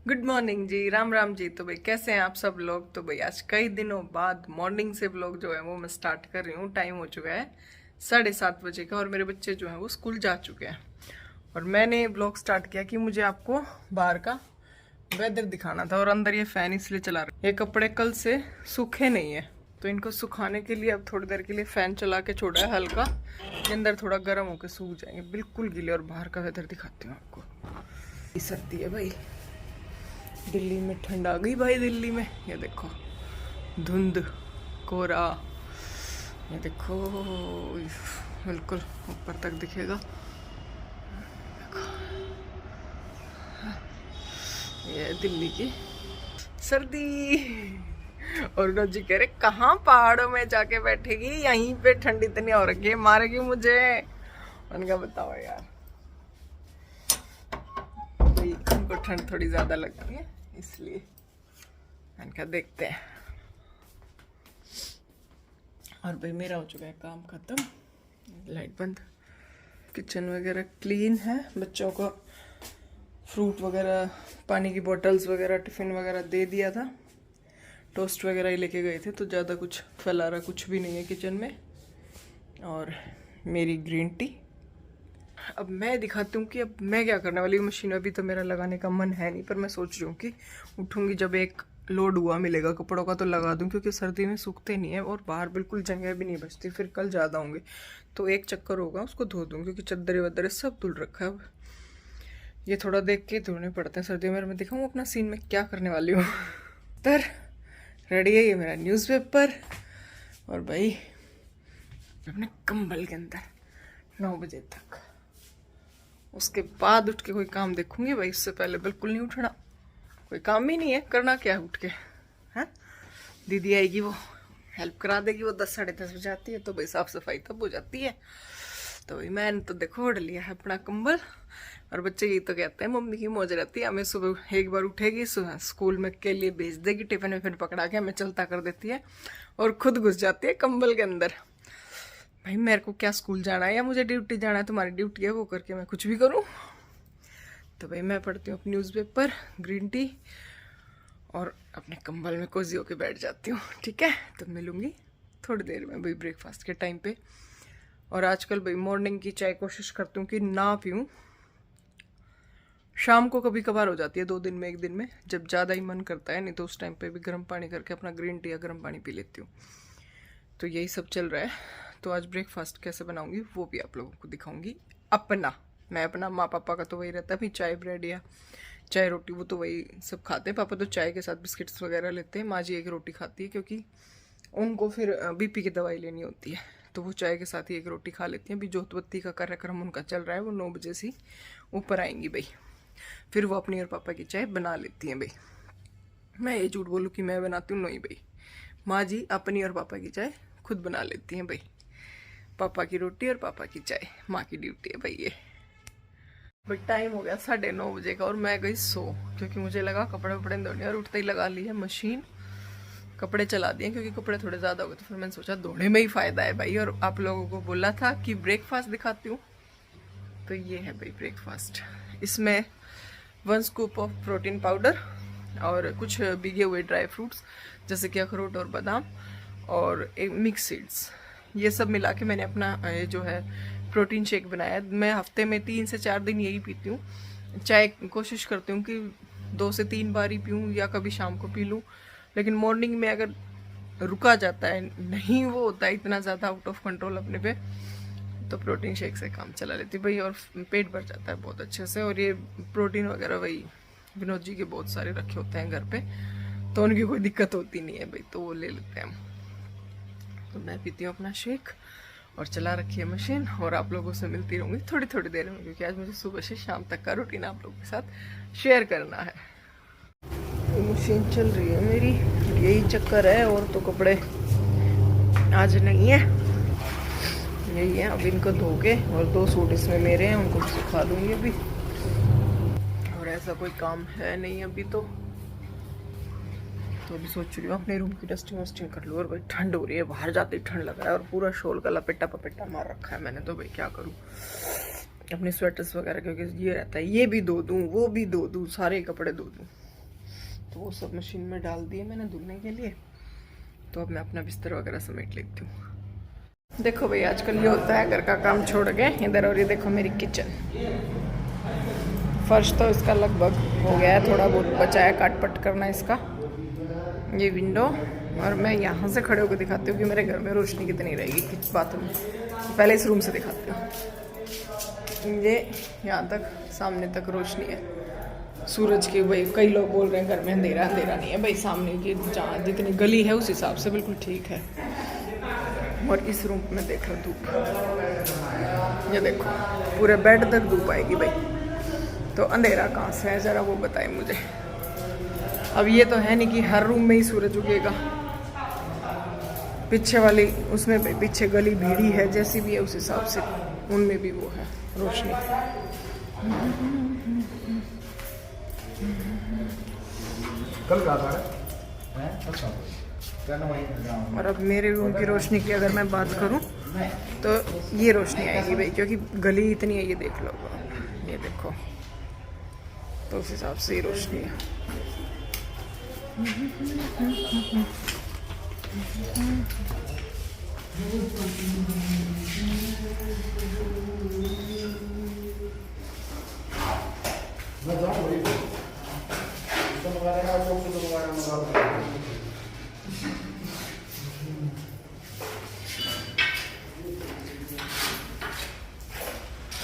Good morning जी, राम राम जी। तो भाई कैसे हैं आप सब लोग। तो भाई आज कई दिनों बाद मॉर्निंग से व्लॉग जो है वो मैं स्टार्ट कर रही हूँ। टाइम हो चुका है 7:30 बजे का और मेरे बच्चे जो हैं वो स्कूल जा चुके हैं। और मैंने व्लॉग स्टार्ट किया कि मुझे आपको बाहर का वेदर दिखाना था। और अंदर ये फैन इसलिए चला रहा है, ये कपड़े कल से सूखे नहीं है तो इनको सुखाने के लिए अब थोड़ी देर के लिए फैन चला के छोड़ा है हल्का, ये अंदर थोड़ा गर्म होकर सूख जाएंगे बिल्कुल गीले। और बाहर का वेदर दिखाती हूँ आपको। सर्दी है भाई, दिल्ली में ठंड आ गई भाई। दिल्ली में ये देखो धुंध कोहरा, ये देखो बिल्कुल ऊपर तक दिखेगा। देखो ये दिल्ली की सर्दी। और रोजी कह रहे कहाँ पहाड़ों में जाके बैठेगी, यहीं पे ठंड इतनी हो रखी है, मारेगी मुझे। उनका बताओ यार, उनको ठंड थोड़ी ज्यादा लगती है इसलिए। इनका देखते हैं। और भाई मेरा हो चुका है काम खत्म, लाइट बंद, किचन वगैरह क्लीन है। बच्चों को फ्रूट वगैरह, पानी की बोतल्स वगैरह, टिफिन वगैरह दे दिया था। टोस्ट वगैरह ही लेके गए थे तो ज़्यादा कुछ फैला रहा कुछ भी नहीं है किचन में। और मेरी ग्रीन टी। अब मैं दिखाती हूँ कि अब मैं क्या करने वाली हूँ। मशीन अभी तो मेरा लगाने का मन है नहीं, पर मैं सोच रही हूँ कि उठूँगी जब एक लोड हुआ मिलेगा कपड़ों का तो लगा दूँ, क्योंकि सर्दी में सूखते नहीं है और बाहर बिल्कुल जगह भी नहीं बचती। फिर कल ज़्यादा होंगे तो एक चक्कर होगा उसको धो दूँ, क्योंकि चद्दरे वद्दरे सब धुल रखा है। अब ये थोड़ा देख के धोने पड़ते हैं सर्दियों में। मैं दिखाऊँ अपना सीन में क्या करने वाली हूँ। तर रेडी है ये मेरा न्यूज़पेपर और भाई अपने कंबल के अंदर 9 बजे तक। उसके बाद उठ के कोई काम देखूंगी भाई, उससे पहले बिल्कुल नहीं उठना। कोई काम ही नहीं है, करना क्या है उठ के, है। दीदी आएगी वो हेल्प करा देगी, वो 10 साढ़े 10 बजे आती है तो भाई साफ सफाई तब हो जाती है। तो भाई मैंने तो देखो ओढ़ लिया है अपना कंबल। और बच्चे यही तो कहते हैं मम्मी की मौज रहती है, हमें सुबह एक बार उठेगी स्कूल में के लिए भेज देगी, टिफिन विफिन पकड़ा के हमें चलता कर देती है और खुद घुस जाती है कंबल के अंदर। भाई मेरे को क्या स्कूल जाना है या मुझे ड्यूटी जाना है, तुम्हारी ड्यूटी है वो करके मैं कुछ भी करूं। तो भाई मैं पढ़ती हूँ न्यूज़पेपर, ग्रीन टी और अपने कंबल में कोजी होके बैठ जाती हूँ। ठीक है, तो मिलूंगी थोड़ी देर में भाई ब्रेकफास्ट के टाइम पे। और आजकल भाई मॉर्निंग की चाय कोशिश करती हूँ कि ना पीऊँ, शाम को कभी कभार हो जाती है 2 दिन में 1 दिन में जब ज़्यादा ही मन करता है, नहीं तो उस टाइम पे भी गर्म पानी करके अपना ग्रीन टी या गर्म पानी पी लेती हूँ। तो यही सब चल रहा है। तो आज ब्रेकफास्ट कैसे बनाऊंगी वो भी आप लोगों को दिखाऊंगी। मैं अपना माँ पापा का तो वही रहता है भाई, चाय ब्रेड या चाय रोटी वो तो वही सब खाते हैं। पापा तो चाय के साथ बिस्किट्स वगैरह लेते हैं, माँ जी एक रोटी खाती है क्योंकि उनको फिर बीपी की दवाई लेनी होती है, तो वो चाय के साथ ही एक रोटी खा लेती हैं। अभी जोतबत्ती का कार्यक्रम उनका चल रहा है, वो 9 बजे से ऊपर आएंगी भाई, फिर वो अपनी और पापा की चाय बना लेती हैं भाई। मैं ये झूठ बोलूँ कि मैं बनाती हूँ, नहीं भाई, माँ जी अपनी और पापा की चाय खुद बना लेती हैं भाई। पापा की रोटी और पापा की चाय माँ की ड्यूटी है भाई ये। भाई टाइम हो गया 9:30 बजे का और मैं गई सो, क्योंकि मुझे लगा कपड़े वपड़े धोने, और उठते ही लगा ली है मशीन, कपड़े चला दिए क्योंकि कपड़े थोड़े ज़्यादा हो गए। तो फिर मैंने सोचा धोने में ही फ़ायदा है भाई। और आप लोगों को बोला था कि ब्रेकफास्ट दिखाती हूँ, तो ये है भाई ब्रेकफास्ट। इसमें 1 स्कूप ऑफ प्रोटीन पाउडर और कुछ भीगे हुए ड्राई फ्रूट्स जैसे कि अखरोट और बादाम और एक मिक्स सीड्स, ये सब मिला के मैंने अपना ये जो है प्रोटीन शेक बनाया। मैं हफ्ते में 3 से 4 दिन यही पीती हूँ। चाय कोशिश करती हूँ कि 2 से 3 बार ही पीऊँ या कभी शाम को पी लूँ, लेकिन मॉर्निंग में अगर रुका जाता है, नहीं वो होता है इतना ज़्यादा आउट ऑफ कंट्रोल अपने पे, तो प्रोटीन शेक से काम चला लेती भाई और पेट भर जाता है बहुत अच्छे से। और ये प्रोटीन वगैरह वही विनोद जी के बहुत सारे रखे होते हैं घर पे, तो उनकी कोई दिक्कत होती नहीं है भाई, तो वो ले लेते हैं हम। तो मैं पीती हूँ अपना शेक और चला रखी है मशीन, और आप लोगों से मिलती रहूँगी थोड़ी थोड़ी देर में, क्योंकि आज मुझे सुबह से शाम तक का रूटीन आप लोगों के साथ शेयर करना है। मशीन चल रही है मेरी, यही चक्कर है, और तो कपड़े आज नहीं है, यही है। अब इनको धो के, और 2 सूट इसमें मेरे हैं, उनको सुखा दूंगी अभी। और ऐसा कोई काम है नहीं अभी तो अभी सोच रही हूँ अपने रूम की डस्टिंग वस्टिंग कर लूँ। और भाई ठंड हो रही है, बाहर जाते ही ठंड लग रहा है, और पूरा शॉल का लपेटा पपेटा मार रखा है मैंने, तो भाई क्या करूँ। अपने स्वेटर्स वगैरह, क्योंकि ये रहता है ये भी धो दूँ वो भी धो दूँ, सारे कपड़े धो दूँ। तो वो सब मशीन में डाल दिए मैंने धुलने के लिए। तो अब मैं अपना बिस्तर वगैरह समेट लेती हूँ। देखो भाई आजकल ये होता है, घर का काम छोड़ के इधर, और ये देखो मेरी किचन। फर्श तो इसका लगभग हो गया है, थोड़ा बहुत बचा है काट पट करना इसका। ये विंडो, और मैं यहाँ से खड़े होकर दिखाती हूँ कि मेरे घर में रोशनी कितनी रहेगी बाथरूम में। पहले इस रूम से दिखाती हूँ। ये यहाँ तक सामने तक रोशनी है सूरज की। भाई कई लोग बोल रहे हैं घर में अंधेरा अंधेरा नहीं है, भाई सामने की जहाँ जितनी गली है उस हिसाब से बिल्कुल ठीक है। और इस रूम में देख लो धूप, ये देखो पूरे बेड तक धूप आएगी भाई। तो अंधेरा कहाँ से है ज़रा वो बताएं मुझे। अब ये तो है नहीं कि हर रूम में ही सूरज उगेगा, पीछे वाली उसमें पीछे गली भीड़ी है जैसी भी है उस हिसाब से उनमें भी वो है रोशनी। कल का और अब मेरे रूम की रोशनी की अगर मैं बात करूं तो ये रोशनी आएगी भाई, क्योंकि गली इतनी है, ये देख लो, ये देखो, तो उस हिसाब से ये रोशनी है।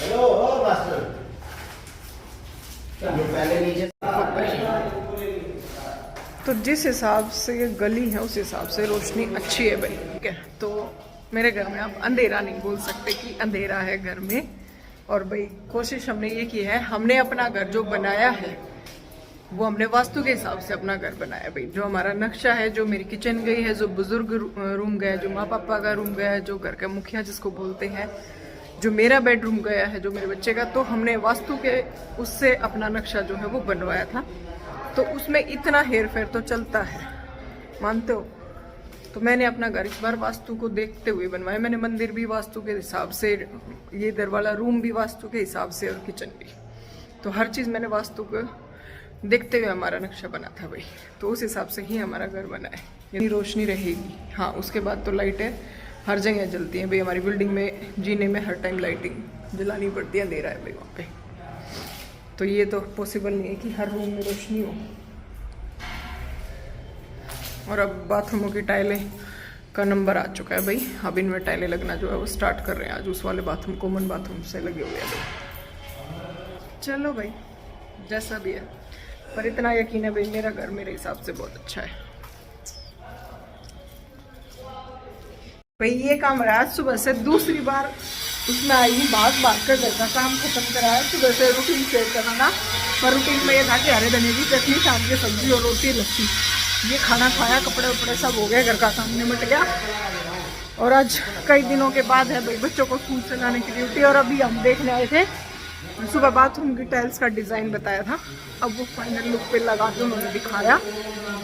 हेलो मास्टर, पहले नीचे। तो जिस हिसाब से ये गली है उस हिसाब से रोशनी अच्छी है भाई, ठीक है। तो मेरे घर में आप अंधेरा नहीं बोल सकते कि अंधेरा है घर में। और भाई कोशिश हमने ये की है, हमने अपना घर जो बनाया है वो हमने वास्तु के हिसाब से अपना घर बनाया भाई। जो हमारा नक्शा है, जो मेरी किचन गई है, जो बुजुर्ग रूम गया, जो माँ पापा का रूम गया है, जो घर का मुखिया जिसको बोलते हैं, जो मेरा बेडरूम गया है, जो मेरे बच्चे का, तो हमने वास्तु के उससे अपना नक्शा जो है वो बनवाया था। तो उसमें इतना हेर फेर तो चलता है, मानते हो। तो मैंने अपना घर इस बार वास्तु को देखते हुए बनवाया। मैंने मंदिर भी वास्तु के हिसाब से, ये इधर वाला रूम भी वास्तु के हिसाब से, और किचन भी। तो हर चीज़ मैंने वास्तु को देखते हुए हमारा नक्शा बना था भाई। तो उस हिसाब से ही हमारा घर बना है। ये रोशनी रहेगी, हाँ। उसके बाद तो लाइटें हर जगह जलती हैं भाई। हमारी बिल्डिंग में जीने में हर टाइम लाइटिंग जलानी पड़ती है, अंधेरा है भाई वहाँ पे। तो ये तो पॉसिबल नहीं है कि हर रूम में रोशनी हो। और अब बाथरूमों की टाइलें का नंबर आ चुका है भाई। अब इनमें टाइलें लगना जो है वो स्टार्ट कर रहे हैं। आज उस वाले बाथरूम, कॉमन बाथरूम से लगे हुए हैं भाई। चलो भाई जैसा भी है, पर इतना यकीन है भाई मेरा घर मेरे हिसाब से बहुत अच्छा है भाई। ये काम रहा सुबह से दूसरी बार उसमें आई, भाग कर घर का काम खत्म कराया। सुबह से रूटीन शेयर करना, पर रूटीन में ये था कि हरे धनिया की चटनी, शाम की सब्जी और रोटी, लस्सी, ये खाना खाया, कपड़े वपड़े सब हो गए, घर का काम निमट गया। और आज कई दिनों के बाद है भाई बच्चों को स्कूल से लाने की ड्यूटी। और अभी हम देखने आए थे, सुबह बाथरूम की टाइल्स का डिज़ाइन बताया था, अब वो फाइनल लुक पे लगा के उन्होंने दिखाया।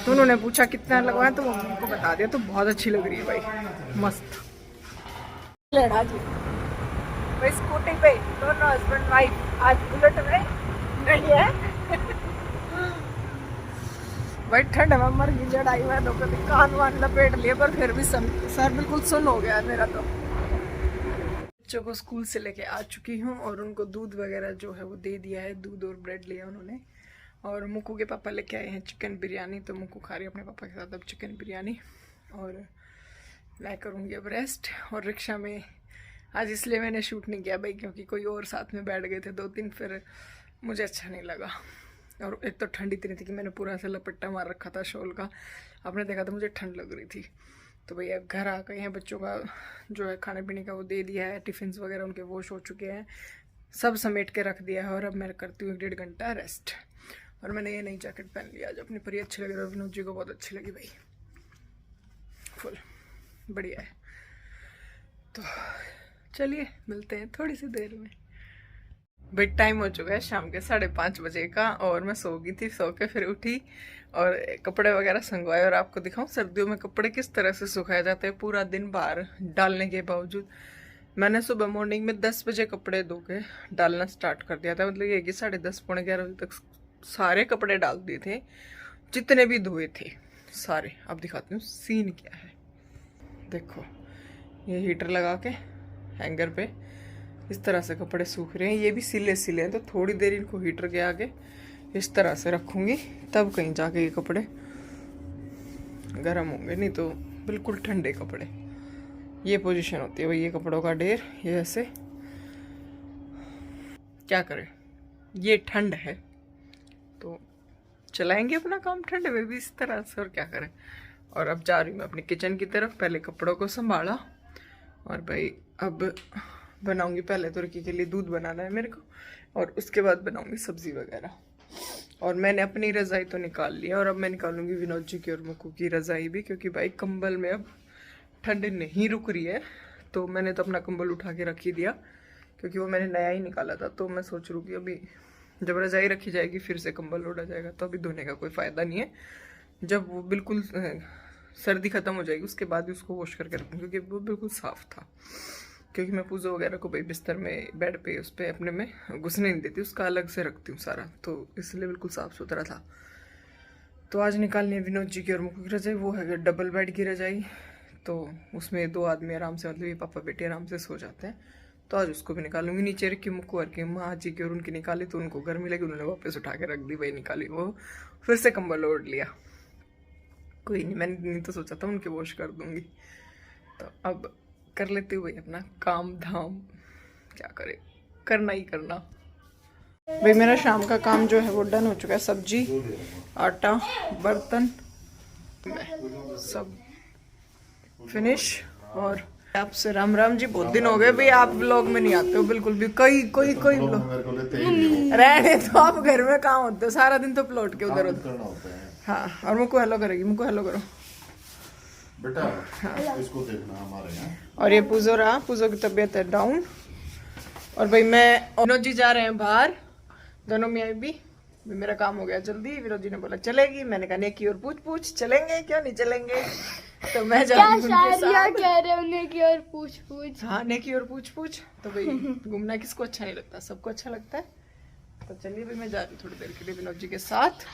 तो उन्होंने पूछा कितना लगवाया, तो वो उनको बता दिया। तो बहुत अच्छी लग रही है भाई, मस्त। लड़ा जी भाई स्कूटी पे दोनों हस्बैंड वाइफ, आज बुलेट में नहीं है भाई। ठंड में मर गई, लड़ाई में तो कभी कान वान लपेट लिए, पर फिर भी सर बिल्कुल सुन हो गया मेरा। तो बच्चों को स्कूल से लेके आ चुकी हूँ और उनको दूध वगैरह जो है वो दे दिया है। दूध और ब्रेड लिया उन्होंने। और मुक्कू के पापा लेके आए हैं चिकन बिरयानी, तो मुक्कू खा रही है अपने पापा के साथ अब चिकन बिरयानी। और मैं करूँगी अब रेस्ट। और रिक्शा में आज इसलिए मैंने शूट नहीं किया भाई, क्योंकि कोई और साथ में बैठ गए थे 2-3, फिर मुझे अच्छा नहीं लगा। और एक तो ठंड इतनी थी कि मैंने पूरा ऐसा लपट्टा मार रखा था शॉल का। आपने देखा था मुझे ठंड लग रही थी। तो भैया घर आ गए हैं, बच्चों का जो है खाने पीने का वो दे दिया है, टिफ़िन वगैरह उनके वॉश हो चुके हैं, सब समेट के रख दिया है। और अब मैं करती हूँ 1-1.5 घंटा रेस्ट। और मैंने ये नई जैकेट पहन लिया आज, अपनी परी अच्छी लगी और विनोद जी को बहुत अच्छी लगी भाई, फुल बढ़िया है। तो चलिए मिलते हैं थोड़ी सी देर में। बेड टाइम हो चुका है शाम के 5:30 बजे का, और मैं सो गई थी। सो के फिर उठी और कपड़े वगैरह संगवाए। और आपको दिखाऊं सर्दियों में कपड़े किस तरह से सुखाए जाते हैं पूरा दिन बाहर डालने के बावजूद। मैंने सुबह मॉर्निंग में 10 बजे कपड़े धो के डालना स्टार्ट कर दिया था। मतलब ये कि 10:30 पौने 11 बजे तक सारे कपड़े डाल दिए थे। जितने भी धोए थे सारे। अब दिखाती हूँ सीन क्या है। देखो ये हीटर लगा के हैंगर पे इस तरह से कपड़े सूख रहे हैं। ये भी सिले सिले हैं, तो थोड़ी देर इनको हीटर के आगे इस तरह से रखूँगी, तब कहीं जाके ये कपड़े गर्म होंगे, नहीं तो बिल्कुल ठंडे कपड़े। ये पोजीशन होती है भाई ये कपड़ों का ढेर। ये ऐसे क्या करें, ये ठंड है तो चलाएंगे अपना काम ठंडे में भी इस तरह से, और क्या करें। और अब जा रही हूँ मैं अपनी किचन की तरफ। पहले कपड़ों को संभाला और भाई अब बनाऊंगी। पहले तो रिकी के लिए दूध बनाना है मेरे को, और उसके बाद बनाऊंगी सब्जी वगैरह। और मैंने अपनी रज़ाई तो निकाल लिया, और अब मैं निकालूंगी विनोद जी की और मुक्कू की रज़ाई भी, क्योंकि भाई कंबल में अब ठंड नहीं रुक रही है। तो मैंने तो अपना कंबल उठा के रख ही दिया, क्योंकि वो मैंने नया ही निकाला था। तो मैं सोच रही हूँ कि अभी जब रज़ाई रखी जाएगी फिर से कंबल उड़ा जाएगा, तो अभी धोने का कोई फ़ायदा नहीं है। जब वो बिल्कुल सर्दी ख़त्म हो जाएगी उसके बाद ही उसको वॉश करके रखूँ, क्योंकि वो बिल्कुल साफ़ था। क्योंकि मैं पूजो वगैरह को भाई बिस्तर में बेड पे उस पर अपने में घुसने नहीं देती, उसका अलग से रखती हूँ सारा, तो इसलिए बिल्कुल साफ़ सुथरा था। तो आज निकालनी है विनोद जी की और मुक्कू की रज़ाई। वो है डबल बेड की रज़ाई, तो उसमें 2 आदमी आराम से, मतलब ये पापा बेटे आराम से सो जाते हैं। तो आज उसको भी निकालूंगी। नीचे रखी मुक्कू और की माँ जी की और उनकी निकाली, तो उनको गर्मी लगी, उन्होंने वापस उठा के रख दी। वही निकाली, वो फिर से कंबल ओढ़ लिया। कोई नहीं, मैंने नहीं तो सोचा था उनके वॉश कर दूंगी। तो अब कर लेते हुए अपना काम धाम, क्या करे, करना ही करना। भाई मेरा शाम का काम जो है वो डन हो चुका है। सब्जी, आटा, बर्तन सब फिनिश। और आपसे राम राम जी, बहुत दिन हो गए भाई आप व्लॉग में नहीं आते हो बिल्कुल भी। कोई व्लॉग रहने तो आप घर में कहाँ होते हो, सारा दिन तो प्लॉट के उधर उधर। हाँ, और मुझको हेलो करेगी, मुझको हेलो करो बेटा। हाँ। इसको देखना हमारे यहाँ। और ये पूजो रहा, पूजो की तबीयत है डाउन। और भाई मैं विनोद जी जा रहे हैं बाहर, दोनों मियाँ भी। मेरा काम हो गया जल्दी। विनोद जी ने बोला चलेगी, मैंने कहा नेकी और पूछ चलेंगे, क्यों नहीं चलेंगे। तो मैं जा रही हूँ कह रहे हो नेकी और पूछ। हाँ, नेकी और पूछ। तो भाई घूमना किसको अच्छा नहीं लगता, सबको अच्छा लगता है। तो चलिए भाई मैं जा रही हूँ थोड़ी देर के लिए विनोद जी के साथ,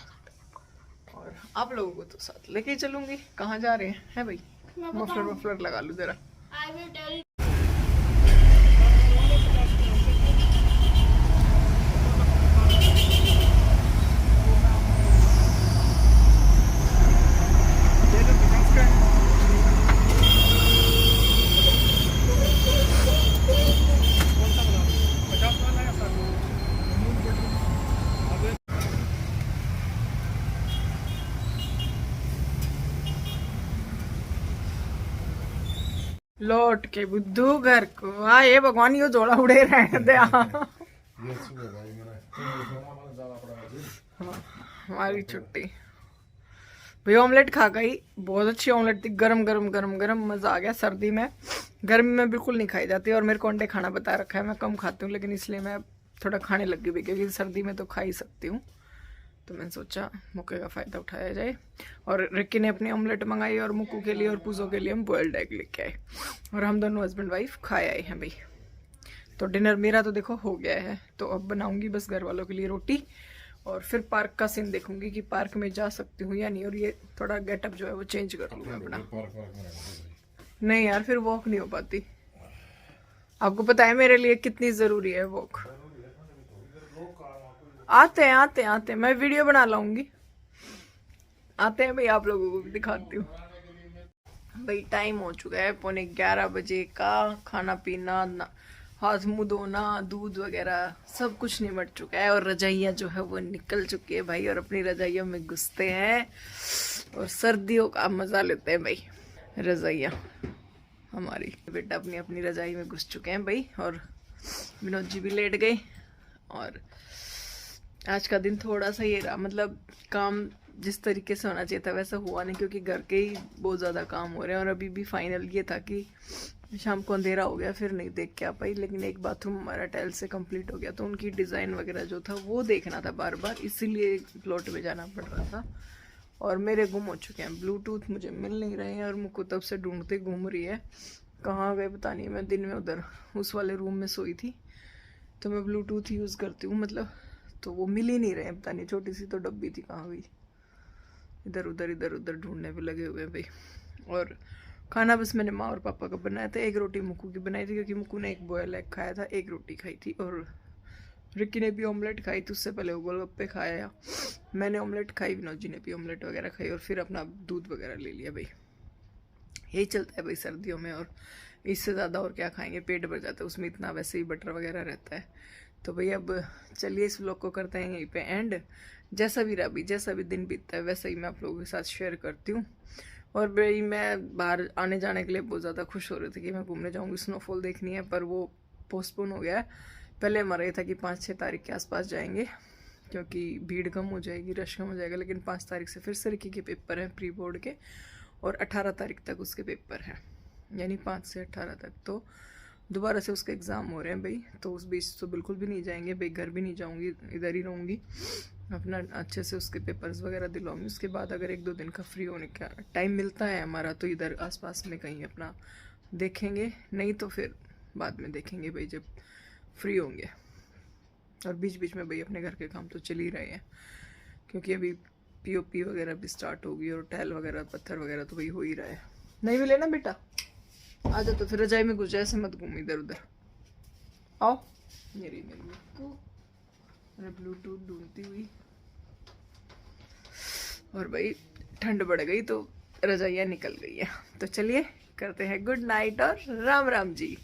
और आप लोगों को तो साथ लेके ही चलूंगी। कहाँ जा रहे हैं है भाई, मफलर लगा लूँ जरा। लौट के बुद्धू घर को आए, भगवान यो जोड़ा उड़े रहने दे। हमारी छुट्टी भाई ऑमलेट खा गई, बहुत अच्छी ऑमलेट थी, गरम गरम मजा आ गया। सर्दी में, गर्मी में बिल्कुल नहीं खाई जाती। और मेरे को अंडे खाना बता रखा है, मैं कम खाती हूँ, लेकिन इसलिए मैं थोड़ा खाने लग गई, क्योंकि सर्दी में तो खा ही सकती हूँ। तो मैंने सोचा मौके का फ़ायदा उठाया जाए। और रिक्की ने अपनी ऑमलेट मंगाई, और मुक्कू के लिए और पूजो के लिए हम बॉयल्ड एग लेके आए, और हम दोनों हस्बैंड वाइफ खाए आए हैं भाई। तो डिनर मेरा तो देखो हो गया है। तो अब बनाऊंगी बस घर वालों के लिए रोटी, और फिर पार्क का सीन देखूंगी कि पार्क में जा सकती हूँ या नहीं। और ये थोड़ा गेटअप जो है वो चेंज कर लूँगा अपना। नहीं यार, फिर वॉक नहीं हो पाती। आपको पता है मेरे लिए कितनी ज़रूरी है वॉक। आते हैं मैं वीडियो बना लाऊंगी। आते हैं भाई, आप लोगों को भी दिखाती हूँ। भाई टाइम हो चुका है 11:15 बजे का। खाना पीना, हाथ मुंह धोना, दूध वगैरह सब कुछ निमट चुका है, और रजाइयाँ जो है वो निकल चुकी है भाई। और अपनी रजाइयों में घुसते हैं और सर्दियों का मजा लेते हैं भाई। रजाइयाँ हमारी बेटा अपनी अपनी रजाई में घुस चुके हैं भाई। और विनोद जी भी लेट गए। और आज का दिन थोड़ा सा ये रहा, मतलब काम जिस तरीके से होना चाहिए था वैसा हुआ नहीं, क्योंकि घर के ही बहुत ज़्यादा काम हो रहे हैं। और अभी भी फाइनल ये था कि शाम को अंधेरा हो गया, फिर नहीं देख के आ पाई। लेकिन एक बाथरूम हमारा टाइल से कंप्लीट हो गया, तो उनकी डिज़ाइन वगैरह जो था वो देखना था बार बार, इसीलिए प्लॉट में जाना पड़ रहा था। और मेरे गुम हो चुके हैं ब्लूटूथ, मुझे मिल नहीं रहे हैं, और मुझको तब से ढूंढते घूम रही है कहाँ गए पता नहीं। मैं दिन में उधर उस वाले रूम में सोई थी, तो मैं ब्लूटूथ यूज़ करती हूँ मतलब, तो वो मिल ही नहीं रहे, पता नहीं छोटी सी तो डब्बी थी कहाँ गई। इधर उधर ढूंढने पे लगे हुए हैं भाई। और खाना बस मैंने माँ और पापा का बनाया था। एक रोटी मुक्कू की बनाई थी क्योंकि मुक्कू ने एक बॉयल एग खाया था, एक रोटी खाई थी। और रिक्की ने भी ऑमलेट खाई थी, उससे पहले वो गोलगप्पे खाया। मैंने ऑमलेट खाई, विनोद जी ने भी ऑमलेट वगैरह खाई और फिर अपना दूध वगैरह ले लिया भाई। यही चलता है भाई सर्दियों में, और इससे ज़्यादा और क्या खाएंगे, पेट भर जाता है, उसमें इतना वैसे ही बटर वगैरह रहता है। तो भाई अब चलिए इस व्लॉग को करते हैं यहीं पे एंड। जैसा भी दिन बीतता है वैसा ही मैं आप लोगों के साथ शेयर करती हूँ। और भाई मैं बाहर आने जाने के लिए बहुत ज़्यादा खुश हो रही थी कि मैं घूमने जाऊँगी, स्नोफॉल देखनी है, पर वो पोस्टपोन हो गया है। पहले हमारा ये था कि 5-6 तारीख के आसपास जाएंगे क्योंकि भीड़ कम हो जाएगी, रश कम हो जाएगा। लेकिन 5 तारीख से फिर से रिक्की के पेपर हैं प्री बोर्ड के, और 18 तारीख तक उसके पेपर हैं, यानी 5 से 18 तक। तो दोबारा से उसके एग्ज़ाम हो रहे हैं भाई। तो उस बीच तो बिल्कुल भी नहीं जाएंगे भाई, घर भी नहीं जाऊंगी, इधर ही रहूँगी, अपना अच्छे से उसके पेपर्स वगैरह दिलवाऊंगी। उसके बाद अगर 1-2 दिन का फ्री होने का टाइम मिलता है हमारा तो इधर आसपास में कहीं अपना देखेंगे, नहीं तो फिर बाद में देखेंगे भाई जब फ्री होंगे। और बीच बीच में भाई अपने घर के काम तो चल ही रहे हैं क्योंकि अभी पीओपी वगैरह भी स्टार्ट होगी और टाइल वगैरह पत्थर वगैरह तो भाई हो ही रहा है। नहीं भी लेना बेटा, आ जा तो फिर रजाई में घुस जाए, ऐसे मत घूम इधर उधर। आओ मेरी ब्लूटूथ ढूंढती हुई। और भाई ठंड बढ़ गई तो रजाइयाँ निकल गई है। तो चलिए करते हैं गुड नाइट और राम राम जी।